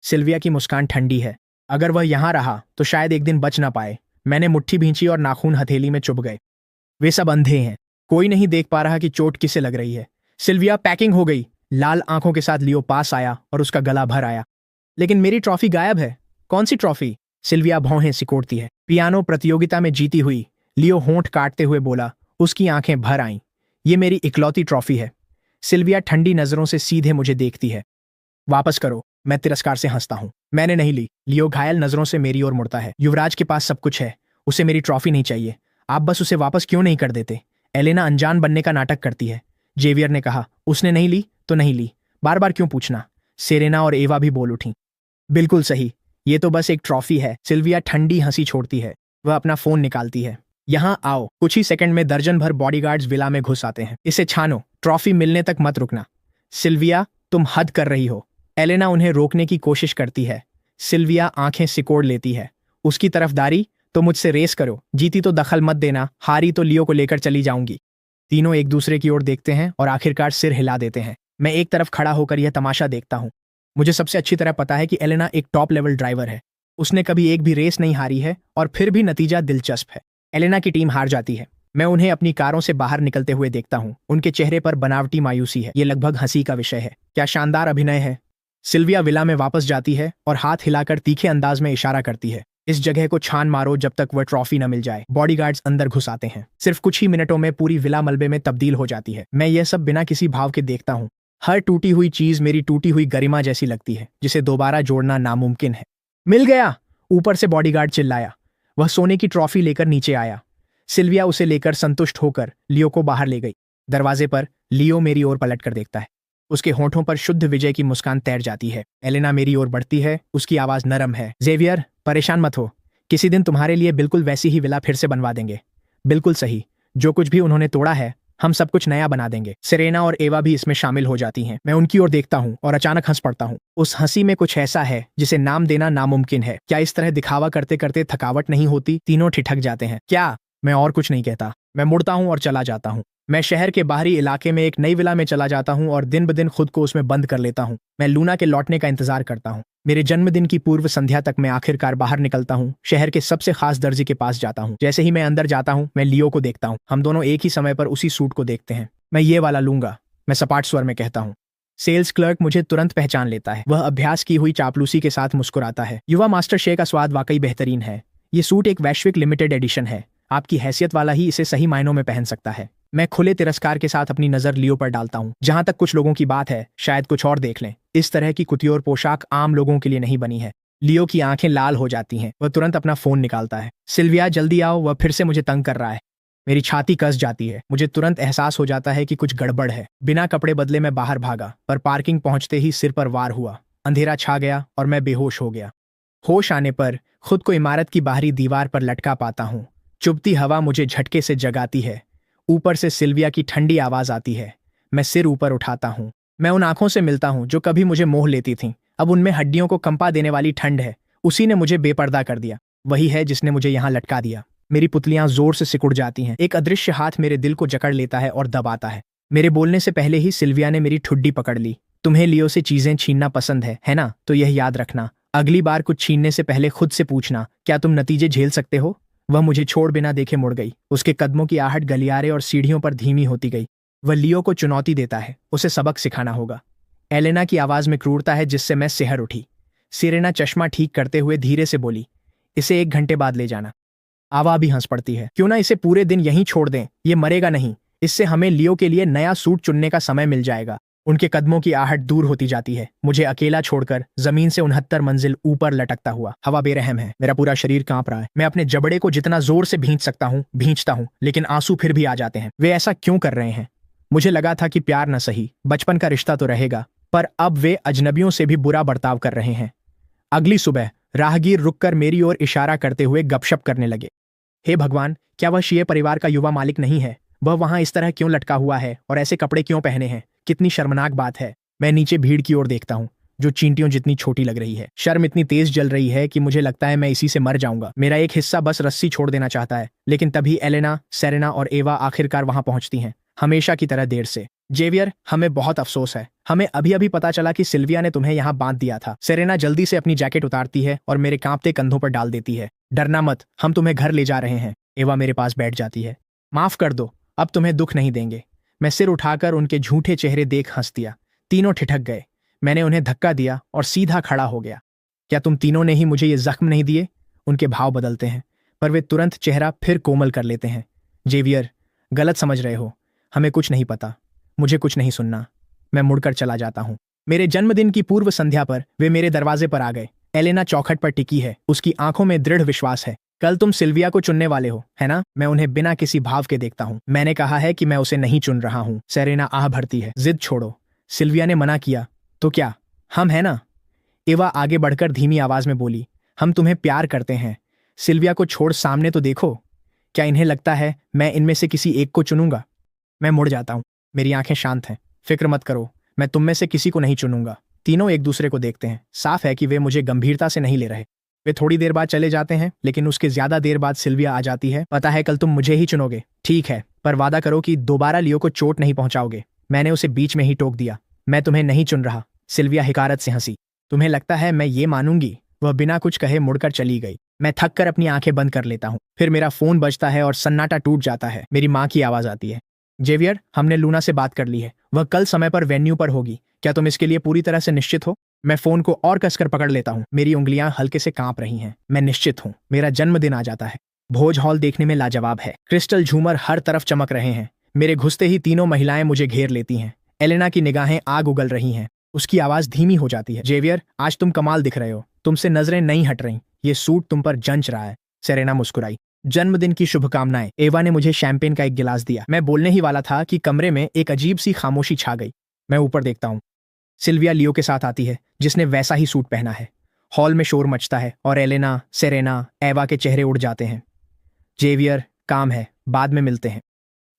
[SPEAKER 1] सिल्विया की मुस्कान ठंडी है। अगर वह यहां रहा तो शायद एक दिन बच ना पाए। मैंने मुट्ठी भींची और नाखून हथेली में चुभ गए। वे सब अंधे हैं। कोई नहीं देख पा रहा कि चोट किसे लग रही है। सिल्विया, पैकिंग हो गई। लाल आंखों के साथ लियो पास आया और उसका गला भर आया। लेकिन मेरी ट्रॉफी गायब है। कौन सी ट्रॉफी? सिल्विया भौहें सिकोड़ती है। पियानो प्रतियोगिता में जीती हुई। लियो होंठ काटते हुए बोला। उसकी आंखें भर आईं। ये मेरी इकलौती ट्रॉफी है। सिल्विया ठंडी नजरों से सीधे मुझे देखती है। वापस करो। मैं तिरस्कार से हंसता हूं। मैंने नहीं ली। लियो घायल नजरों से मेरी ओर मुड़ता है। युवराज के पास सब कुछ है। उसे मेरी ट्रॉफी नहीं चाहिए। आप बस उसे वापस क्यों नहीं कर देते? एलेना अनजान बनने का नाटक करती है। जेवियर ने कहा, उसने नहीं ली तो नहीं ली। बार बार क्यों पूछना? सेरेना और एवा भी बोल उठी। बिल्कुल सही, ये तो बस एक ट्रॉफी है। सिल्विया ठंडी हंसी छोड़ती है। वह अपना फोन निकालती है। यहां आओ। कुछ ही सेकंड में दर्जन भर बॉडीगार्ड्स विला में घुस आते हैं। इसे छानो। ट्रॉफी मिलने तक मत रुकना। सिल्विया, तुम हद कर रही हो। एलेना उन्हें रोकने की कोशिश करती है। सिल्विया आंखें सिकोड़ लेती है। उसकी तरफदारी? तो मुझसे रेस करो। जीती तो दखल मत देना, हारी तो लियो को लेकर चली जाऊंगी। तीनों एक दूसरे की ओर देखते हैं और आखिरकार सिर हिला देते हैं। मैं एक तरफ खड़ा होकर यह तमाशा देखता हूं। मुझे सबसे अच्छी तरह पता है कि एलेना एक टॉप लेवल ड्राइवर है। उसने कभी एक भी रेस नहीं हारी है और फिर भी नतीजा दिलचस्प है। एलेना की टीम हार जाती है। मैं उन्हें अपनी कारों से बाहर निकलते हुए देखता हूं। उनके चेहरे पर बनावटी मायूसी है। ये लगभग हंसी का विषय है। क्या शानदार अभिनय है। सिल्विया विला में वापस जाती है और हाथ हिलाकर तीखे अंदाज में इशारा करती है। इस जगह को छान मारो जब तक वह ट्रॉफी न मिल जाए। बॉडीगार्ड्स अंदर घुस आते हैं। सिर्फ कुछ ही मिनटों में पूरी विला मलबे में तब्दील हो जाती है। मैं यह सब बिना किसी भाव के देखता हूं। हर टूटी हुई चीज मेरी टूटी हुई गरिमा जैसी लगती है, जिसे दोबारा जोड़ना नामुमकिन है। मिल गया! ऊपर से बॉडीगार्ड चिल्लाया। वह सोने की ट्रॉफी लेकर नीचे आया। सिल्विया उसे लेकर संतुष्ट होकर लियो को बाहर ले गई। दरवाजे पर लियो मेरी ओर पलट कर देखता है। उसके होठों पर शुद्ध विजय की मुस्कान तैर जाती है। एलेना मेरी ओर बढ़ती है। उसकी आवाज नरम है। जेवियर, परेशान मत हो। किसी दिन तुम्हारे लिए बिल्कुल वैसी ही विला फिर से बनवा देंगे। बिल्कुल सही। जो कुछ भी उन्होंने तोड़ा है, हम सब कुछ नया बना देंगे। सेरेना और एवा भी इसमें शामिल हो जाती हैं। मैं उनकी ओर देखता हूं और अचानक हंस पड़ता हूं। उस हंसी में कुछ ऐसा है जिसे नाम देना नामुमकिन है। क्या इस तरह दिखावा करते करते थकावट नहीं होती? तीनों ठिठक जाते हैं। क्या? मैं और कुछ नहीं कहता। मैं मुड़ता हूं और चला जाता हूं। मैं शहर के बाहरी इलाके में एक नई विला में चला जाता हूं और दिन ब दिन खुद को उसमें बंद कर लेता हूं। मैं लूना के लौटने का इंतजार करता हूं। मेरे जन्मदिन की पूर्व संध्या तक मैं आखिरकार बाहर निकलता हूं। शहर के सबसे खास दर्जी के पास जाता हूं। जैसे ही मैं अंदर जाता हूं, मैं लियो को देखता हूं। हम दोनों एक ही समय पर उसी सूट को देखते हैं। मैं ये वाला लूंगा, मैं सपाट स्वर में कहता हूं। सेल्स क्लर्क मुझे तुरंत पहचान लेता है। वह अभ्यास की हुई चापलूसी के साथ मुस्कुराता है। युवा मास्टर शे का स्वाद वाकई बेहतरीन है। ये सूट एक वैश्विक लिमिटेड एडिशन है। आपकी हैसियत वाला ही इसे सही मायनों में पहन सकता है। मैं खुले तिरस्कार के साथ अपनी नजर लियो पर डालता हूं। जहां तक कुछ लोगों की बात है, शायद कुछ और देख लें। इस तरह की कुतियोर पोशाक आम लोगों के लिए नहीं बनी है। लियो की आंखें लाल हो जाती हैं। वह तुरंत अपना फोन निकालता है। सिल्विया, जल्दी आओ, वह फिर से मुझे तंग कर रहा है। मेरी छाती कस जाती है। मुझे तुरंत एहसास हो जाता है कि कुछ गड़बड़ है। बिना कपड़े बदले मैं बाहर भागा, पर पार्किंग पहुंचते ही सिर पर वार हुआ। अंधेरा छा गया और मैं बेहोश हो गया। होश आने पर खुद को इमारत की बाहरी दीवार पर लटका पाता हूं। चुभती हवा मुझे झटके से जगाती है। ऊपर से सिल्विया की ठंडी आवाज आती है। मैं सिर ऊपर उठाता हूं। मैं उन आंखों से मिलता हूं जो कभी मुझे मोह लेती थीं। अब उनमें हड्डियों को कंपा देने वाली ठंड है। उसी ने मुझे बेपर्दा कर दिया। वही है जिसने मुझे यहां लटका दिया। मेरी पुतलियां जोर से सिकुड़ जाती हैं। एक अदृश्य हाथ मेरे दिल को जकड़ लेता है और दबाता है। मेरे बोलने से पहले ही सिल्विया ने मेरी ठुड्डी पकड़ ली। तुम्हें लियो से चीजें छीनना पसंद है ना? तो यह याद रखना, अगली बार कुछ छीनने से पहले खुद से पूछना, क्या तुम नतीजे झेल सकते हो? वह मुझे छोड़ बिना देखे मुड़ गई। उसके कदमों की आहट गलियारे और सीढ़ियों पर धीमी होती गई। वह लियो को चुनौती देता है। उसे सबक सिखाना होगा। एलेना की आवाज में क्रूरता है जिससे मैं सिहर उठी। सिरेना चश्मा ठीक करते हुए धीरे से बोली, इसे 1 घंटे बाद ले जाना। आवा भी हंस पड़ती है। क्यों ना इसे पूरे दिन यहीं छोड़ दें? ये मरेगा नहीं। इससे हमें लियो के लिए नया सूट चुनने का समय मिल जाएगा। उनके कदमों की आहट दूर होती जाती है, मुझे अकेला छोड़कर जमीन से 69 मंजिल ऊपर लटकता हुआ। हवा बेरहम है, मेरा पूरा शरीर कांप रहा है। मैं अपने जबड़े को जितना जोर से भींच सकता हूँ भींचता हूँ, लेकिन आंसू फिर भी आ जाते हैं। वे ऐसा क्यों कर रहे हैं? मुझे लगा था कि प्यार न सही, बचपन का रिश्ता तो रहेगा, पर अब वे अजनबियों से भी बुरा बर्ताव कर रहे हैं। अगली सुबह राहगीर रुककर मेरी ओर इशारा करते हुए गपशप करने लगे। हे भगवान, क्या वह शीए परिवार का युवा मालिक नहीं है? वह वहां इस तरह क्यों लटका हुआ है और ऐसे कपड़े क्यों पहने हैं? कितनी शर्मनाक बात है। मैं नीचे भीड़ की ओर देखता हूँ, जो चींटियों जितनी छोटी लग रही है। शर्म इतनी तेज जल रही है कि मुझे लगता है मैं इसी से मर जाऊंगा। मेरा एक हिस्सा बस रस्सी छोड़ देना चाहता है, लेकिन तभी एलेना, सेरेना और एवा आखिरकार वहां पहुंचती हैं, हमेशा की तरह देर से। जेवियर, हमें बहुत अफसोस है। हमें अभी अभी पता चला कि सिल्विया ने तुम्हें यहाँ बांध दिया था। सेरेना जल्दी से अपनी जैकेट उतारती है और मेरे कांपते कंधों पर डाल देती है। डरना मत, हम तुम्हें घर ले जा रहे हैं। एवा मेरे पास बैठ जाती है। माफ कर दो, अब तुम्हें दुख नहीं देंगे। मैं सिर उठाकर उनके झूठे चेहरे देख हंस दिया। तीनों ठिठक गए। मैंने उन्हें धक्का दिया और सीधा खड़ा हो गया। क्या तुम तीनों ने ही मुझे ये जख्म नहीं दिए? उनके भाव बदलते हैं, पर वे तुरंत चेहरा फिर कोमल कर लेते हैं। जेवियर, गलत समझ रहे हो, हमें कुछ नहीं पता। मुझे कुछ नहीं सुनना। मैं मुड़कर चला जाता हूँ। मेरे जन्मदिन की पूर्व संध्या पर वे मेरे दरवाजे पर आ गए। एलेना चौखट पर टिकी है, उसकी आंखों में दृढ़ विश्वास है। कल तुम सिल्विया को चुनने वाले हो, है ना? मैं उन्हें बिना किसी भाव के देखता हूँ। मैंने कहा है कि मैं उसे नहीं चुन रहा हूँ। सेरेना आह भरती है। जिद छोड़ो, सिल्विया ने मना किया तो क्या? हम है ना? एवा आगे बढ़कर धीमी आवाज में बोली, हम तुम्हें प्यार करते हैं। सिल्विया को छोड़ सामने तो देखो। क्या इन्हें लगता है मैं इनमें से किसी एक को चुनूंगा? मैं मुड़ जाता हूँ। मेरी आंखें शांत हैं। फिक्र मत करो, मैं तुम में से किसी को नहीं चुनूंगा। तीनों एक दूसरे को देखते हैं। साफ है कि वे मुझे गंभीरता से नहीं ले रहे। वे थोड़ी देर बाद चले जाते हैं, लेकिन उसके ज्यादा देर बाद सिल्विया आ जाती है। पता है कल तुम मुझे ही चुनोगे। ठीक है, पर वादा करो कि दोबारा लियो को चोट नहीं पहुंचाओगे। मैंने उसे बीच में ही टोक दिया। मैं तुम्हें नहीं चुन रहा। सिल्विया हिकारत से हंसी। तुम्हें लगता है मैं ये मानूंगी? वह बिना कुछ कहे मुड़कर चली गई। मैं थक कर अपनी आंखें बंद कर लेता हूँ। फिर मेरा फोन बजता है और सन्नाटा टूट जाता है। मेरी माँ की आवाज आती है। जेवियर, हमने लूना से बात कर ली है। वह कल समय पर वेन्यू पर होगी। क्या तुम इसके लिए पूरी तरह से निश्चित हो? मैं फोन को और कसकर पकड़ लेता हूँ। मेरी उंगलियां हल्के से कांप रही हैं। मैं निश्चित हूँ। मेरा जन्मदिन आ जाता है। भोज हॉल देखने में लाजवाब है। क्रिस्टल झूमर हर तरफ चमक रहे हैं। मेरे घुसते ही तीनों महिलाएं मुझे घेर लेती हैं। एलेना की निगाहें आग उगल रही हैं। उसकी आवाज धीमी हो जाती है। जेवियर, आज तुम कमाल दिख रहे हो। तुमसे नजरें नहीं हट रही। ये सूट तुम पर जंच रहा है। सेरेना मुस्कुराई। जन्मदिन की शुभकामनाएं। एवा ने मुझे शैंपेन का एक गिलास दिया। मैं बोलने ही वाला था कि कमरे में एक अजीब सी खामोशी छा गई। मैं ऊपर देखता हूँ। सिल्विया लियो के साथ आती है, जिसने वैसा ही सूट पहना है। हॉल में शोर मचता है और एलेना, सेरेना, एवा के चेहरे उड़ जाते हैं। जेवियर, काम है, बाद में मिलते हैं।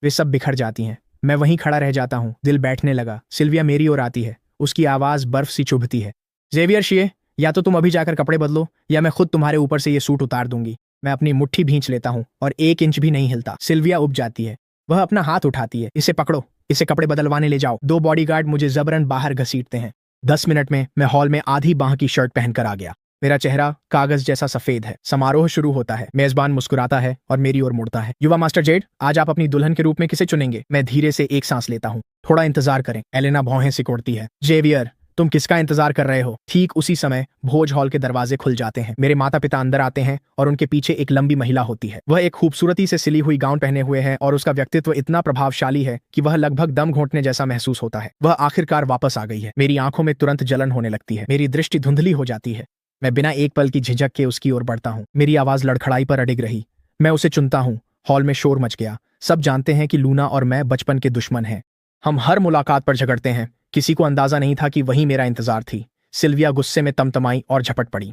[SPEAKER 1] वे सब बिखर जाती हैं। मैं वहीं खड़ा रह जाता हूँ, दिल बैठने लगा। सिल्विया मेरी ओर आती है। उसकी आवाज बर्फ सी चुभती है। जेवियर शिए, या तो तुम अभी जाकर कपड़े बदलो या मैं खुद तुम्हारे ऊपर से ये सूट उतार दूंगी। मैं अपनी मुट्ठी भींच लेता हूँ और 1 इंच भी नहीं हिलता। सिल्विया उब जाती है। वह अपना हाथ उठाती है। इसे पकड़ो, इसे कपड़े बदलवाने ले जाओ। 2 बॉडीगार्ड मुझे जबरन बाहर घसीटते हैं। 10 मिनट में मैं हॉल में आधी बांह की शर्ट पहनकर आ गया। मेरा चेहरा कागज जैसा सफेद है। समारोह शुरू होता है। मेजबान मुस्कुराता है और मेरी ओर मुड़ता है। युवा मास्टर जेड, आज आप अपनी दुल्हन के रूप में किसे चुनेंगे? मैं धीरे से एक सांस लेता हूँ। थोड़ा इंतजार करें। एलेना भौहें सिकोड़ती है। जेवियर, तुम किसका इंतजार कर रहे हो? ठीक उसी समय भोज हॉल के दरवाजे खुल जाते हैं। मेरे माता पिता अंदर आते हैं और उनके पीछे एक लंबी महिला होती है। वह एक खूबसूरती से सिली हुई गाउन पहने हुए है और उसका व्यक्तित्व इतना प्रभावशाली है कि वह लगभग दम घोंटने जैसा महसूस होता है। वह आखिरकार वापस आ गई है। मेरी आंखों में तुरंत जलन होने लगती है। मेरी दृष्टि धुंधली हो जाती है। मैं बिना एक पल की झिझक के उसकी ओर बढ़ता हूँ। मेरी आवाज लड़खड़ाई पर अडिग रही। मैं उसे चुनता हूँ। हॉल में शोर मच गया। सब जानते हैं कि लूना और मैं बचपन के दुश्मन हैं। हम हर मुलाकात पर झगड़ते हैं। किसी को अंदाजा नहीं था कि वही मेरा इंतजार थी। सिल्विया गुस्से में तमतमाई और झपट पड़ी।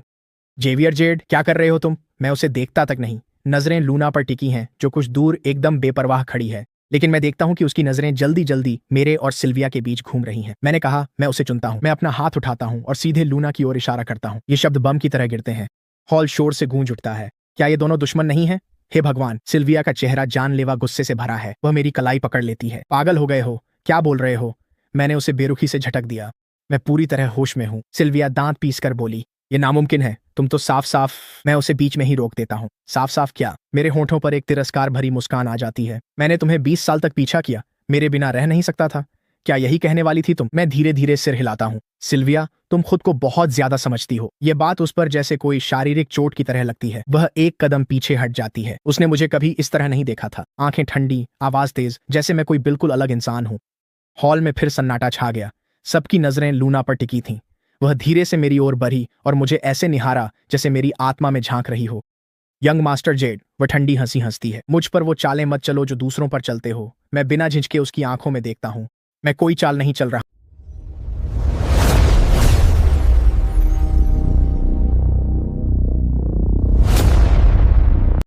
[SPEAKER 1] जेवियर जेड, क्या कर रहे हो तुम? मैं उसे देखता तक नहीं। नजरें लूना पर टिकी हैं, जो कुछ दूर एकदम बेपरवाह खड़ी है। लेकिन मैं देखता हूं कि उसकी नजरें जल्दी जल्दी मेरे और सिल्विया के बीच घूम रही हैं। मैंने कहा, मैं उसे चुनता हूं। मैं अपना हाथ उठाता हूं और सीधे लूना की ओर इशारा करता हूं। ये शब्द बम की तरह गिरते हैं। हॉल शोर से गूंज उठता है। क्या ये दोनों दुश्मन नहीं हैं? हे भगवान! सिल्विया का चेहरा जानलेवा गुस्से से भरा है। वह मेरी कलाई पकड़ लेती है। पागल हो गए हो? क्या बोल रहे हो? मैंने उसे बेरुखी से झटक दिया। मैं पूरी तरह होश में हूँ। सिल्विया दांत पीसकर बोली, ये नामुमकिन है। तुम तो साफ साफ। मैं उसे बीच में ही रोक देता हूँ। साफ साफ क्या? मेरे होठों पर एक तिरस्कार भरी मुस्कान आ जाती है। मैंने तुम्हें 20 साल तक पीछा किया, मेरे बिना रह नहीं सकता था। क्या यही कहने वाली थी तुम? मैं धीरे धीरे सिर हिलाता हूँ। सिल्विया, तुम खुद को बहुत ज्यादा समझती हो। ये बात उस पर जैसे कोई शारीरिक चोट की तरह लगती है। वह एक कदम पीछे हट जाती है। उसने मुझे कभी इस तरह नहीं देखा था। आंखें ठंडी, आवाज तेज, जैसे मैं कोई बिल्कुल अलग इंसान हूँ। हॉल में फिर सन्नाटा छा गया। सबकी नजरें लूना पर टिकी थीं। वह धीरे से मेरी ओर बढ़ी और मुझे ऐसे निहारा जैसे मेरी आत्मा में झांक रही हो। यंग मास्टर जेड, वह ठंडी हंसी हंसती है। मुझ पर वो चालें मत चलो जो दूसरों पर चलते हो। मैं बिना झिझके उसकी आंखों में देखता हूँ। मैं कोई चाल नहीं चल रहा।